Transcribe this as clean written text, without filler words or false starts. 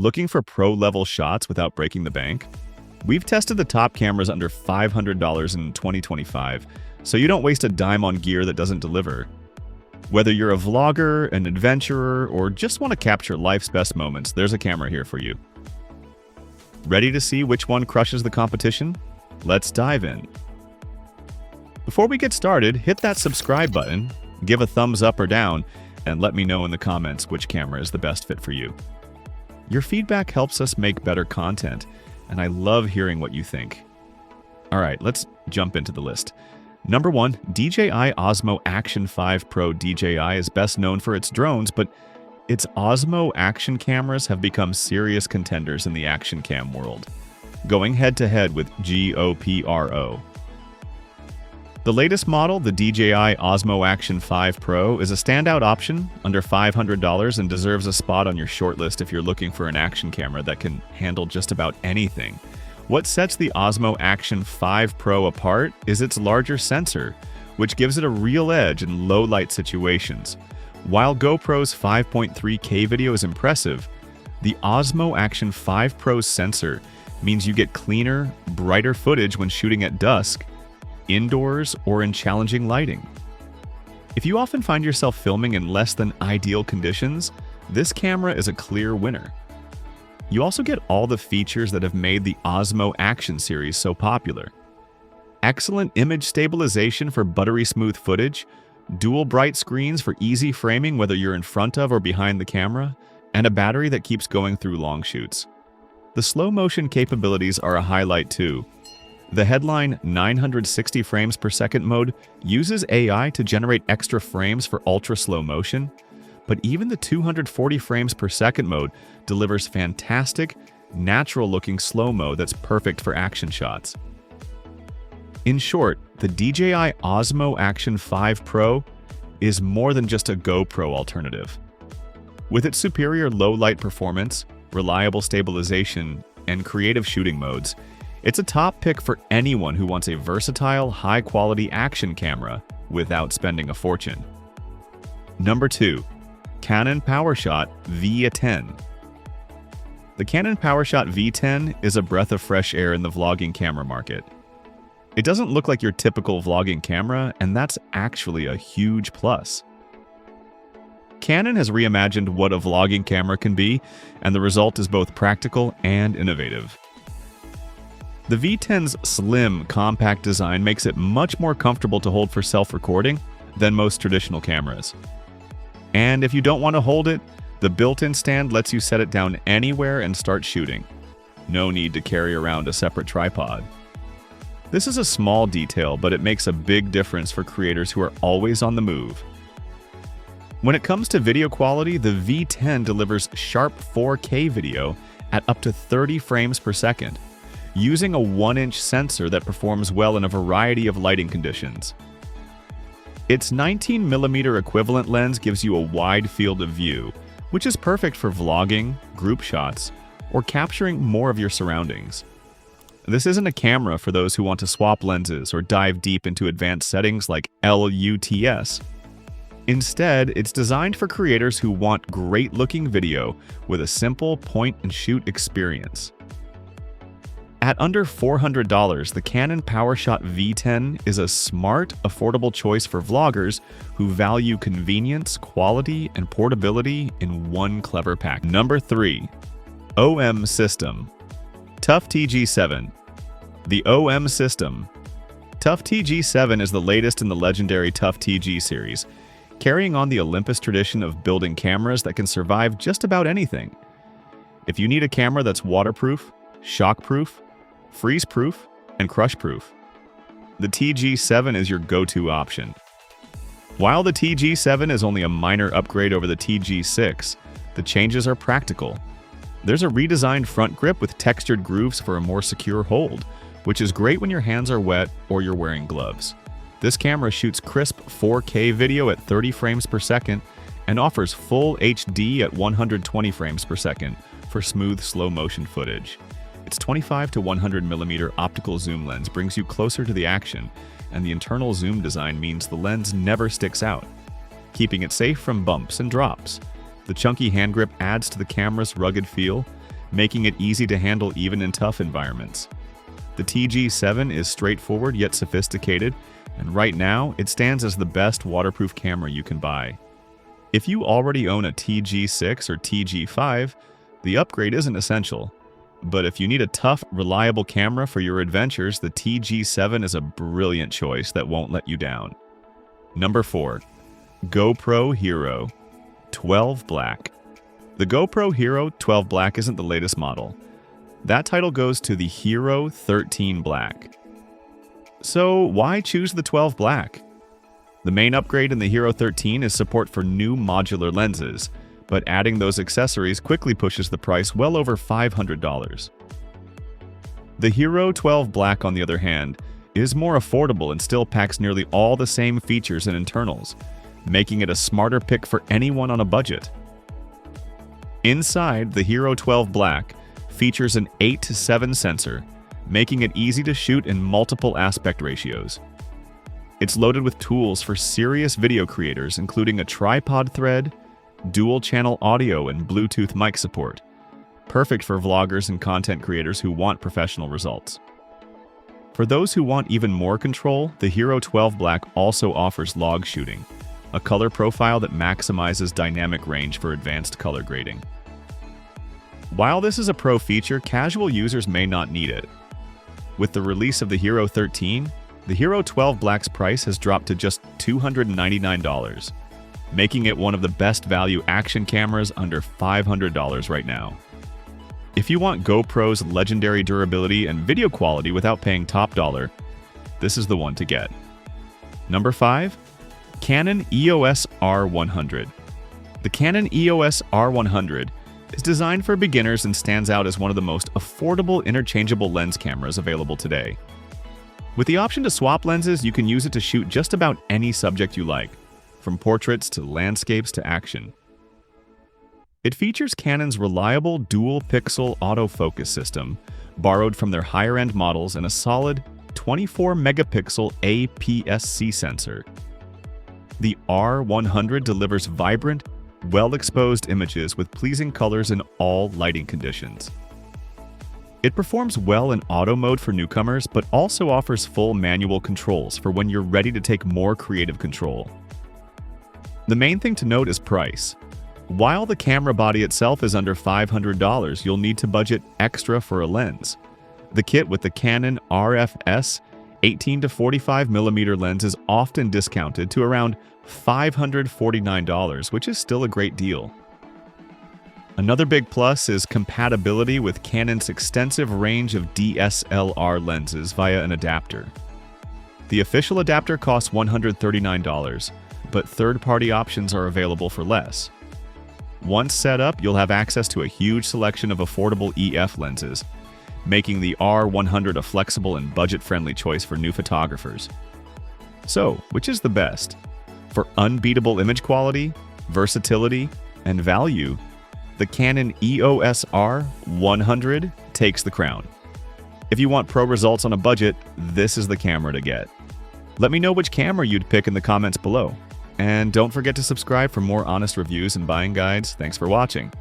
Looking for pro-level shots without breaking the bank? We've tested the top cameras under $500 in 2025, so you don't waste a dime on gear that doesn't deliver. Whether you're a vlogger, an adventurer, or just want to capture life's best moments, there's a camera here for you. Ready to see which one crushes the competition? Let's dive in. Before we get started, hit that subscribe button, give a thumbs up or down, and let me know in the comments which camera is the best fit for you. Your feedback helps us make better content, and I love hearing what you think. Alright, let's jump into the list. Number 1, DJI Osmo Action 5 Pro. DJI is best known for its drones, but its Osmo Action cameras have become serious contenders in the action cam world, going head-to-head with GoPro. The latest model, the DJI Osmo Action 5 Pro, is a standout option under $500 and deserves a spot on your shortlist if you're looking for an action camera that can handle just about anything. What sets the Osmo Action 5 Pro apart is its larger sensor, which gives it a real edge in low-light situations. While GoPro's 5.3K video is impressive, the Osmo Action 5 Pro's sensor means you get cleaner, brighter footage when shooting at dusk, indoors, or in challenging lighting. If you often find yourself filming in less than ideal conditions, this camera is a clear winner. You also get all the features that have made the Osmo Action series so popular. Excellent image stabilization for buttery smooth footage, dual bright screens for easy framing whether you're in front of or behind the camera, and a battery that keeps going through long shoots. The slow motion capabilities are a highlight too. The headline 960 frames per second mode uses AI to generate extra frames for ultra slow motion, but even the 240 frames per second mode delivers fantastic, natural-looking slow-mo that's perfect for action shots. In short, the DJI Osmo Action 5 Pro is more than just a GoPro alternative. With its superior low-light performance, reliable stabilization, and creative shooting modes, it's a top pick for anyone who wants a versatile, high-quality action camera without spending a fortune. Number 2. Canon PowerShot V10. The Canon PowerShot V10 is a breath of fresh air in the vlogging camera market. It doesn't look like your typical vlogging camera, and that's actually a huge plus. Canon has reimagined what a vlogging camera can be, and the result is both practical and innovative. The V10's slim, compact design makes it much more comfortable to hold for self-recording than most traditional cameras. And if you don't want to hold it, the built-in stand lets you set it down anywhere and start shooting. No need to carry around a separate tripod. This is a small detail, but it makes a big difference for creators who are always on the move. When it comes to video quality, the V10 delivers sharp 4K video at up to 30 frames per second, using a 1-inch sensor that performs well in a variety of lighting conditions. Its 19mm equivalent lens gives you a wide field of view, which is perfect for vlogging, group shots, or capturing more of your surroundings. This isn't a camera for those who want to swap lenses or dive deep into advanced settings like LUTs. Instead, it's designed for creators who want great-looking video with a simple point-and-shoot experience. At under $400, the Canon PowerShot V10 is a smart, affordable choice for vloggers who value convenience, quality, and portability in one clever pack. Number 3. OM System. TUF TG7. The OM System. TUF TG7 is the latest in the legendary TUF TG series, carrying on the Olympus tradition of building cameras that can survive just about anything. If you need a camera that's waterproof, shockproof, freeze-proof, and crush-proof, the TG7 is your go-to option. While the TG7 is only a minor upgrade over the TG6, the changes are practical. There's a redesigned front grip with textured grooves for a more secure hold, which is great when your hands are wet or you're wearing gloves. This camera shoots crisp 4K video at 30 frames per second and offers full HD at 120 frames per second for smooth slow-motion footage. Its 25 to 100mm optical zoom lens brings you closer to the action, and the internal zoom design means the lens never sticks out, keeping it safe from bumps and drops. The chunky hand grip adds to the camera's rugged feel, making it easy to handle even in tough environments. The TG7 is straightforward yet sophisticated, and right now it stands as the best waterproof camera you can buy. If you already own a TG6 or TG5, the upgrade isn't essential. But if you need a tough, reliable camera for your adventures, the TG7 is a brilliant choice that won't let you down. Number 4. GoPro Hero 12 Black. The GoPro Hero 12 Black isn't the latest model. That title goes to the Hero 13 Black. So why choose the 12 Black? The main upgrade in the Hero 13 is support for new modular lenses, but adding those accessories quickly pushes the price well over $500. The Hero 12 Black, on the other hand, is more affordable and still packs nearly all the same features and internals, making it a smarter pick for anyone on a budget. Inside, the Hero 12 Black features an 8:7 sensor, making it easy to shoot in multiple aspect ratios. It's loaded with tools for serious video creators, including a tripod thread, dual-channel audio, and Bluetooth mic support, perfect for vloggers and content creators who want professional results. For those who want even more control, the Hero 12 Black also offers log shooting, a color profile that maximizes dynamic range for advanced color grading. While this is a pro feature, casual users may not need it. With the release of the Hero 13, the Hero 12 Black's price has dropped to just $299, making it one of the best value action cameras under $500 right now. If you want GoPro's legendary durability and video quality without paying top dollar, this is the one to get. Number 5. Canon EOS R100. The Canon EOS R100 is designed for beginners and stands out as one of the most affordable interchangeable lens cameras available today. With the option to swap lenses, you can use it to shoot just about any subject you like, from portraits to landscapes to action. It features Canon's reliable dual-pixel autofocus system, borrowed from their higher-end models, and a solid 24-megapixel APS-C sensor. The R100 delivers vibrant, well-exposed images with pleasing colors in all lighting conditions. It performs well in auto mode for newcomers, but also offers full manual controls for when you're ready to take more creative control. The main thing to note is price. While the camera body itself is under $500, you'll need to budget extra for a lens. The kit with the Canon RFS 18 to 45mm lens is often discounted to around $549, which is still a great deal. Another big plus is compatibility with Canon's extensive range of DSLR lenses via an adapter. The official adapter costs $139, but third-party options are available for less. Once set up, you'll have access to a huge selection of affordable EF lenses, making the R100 a flexible and budget-friendly choice for new photographers. So, which is the best? For unbeatable image quality, versatility, and value, the Canon EOS R100 takes the crown. If you want pro results on a budget, this is the camera to get. Let me know which camera you'd pick in the comments below. And don't forget to subscribe for more honest reviews and buying guides. Thanks for watching.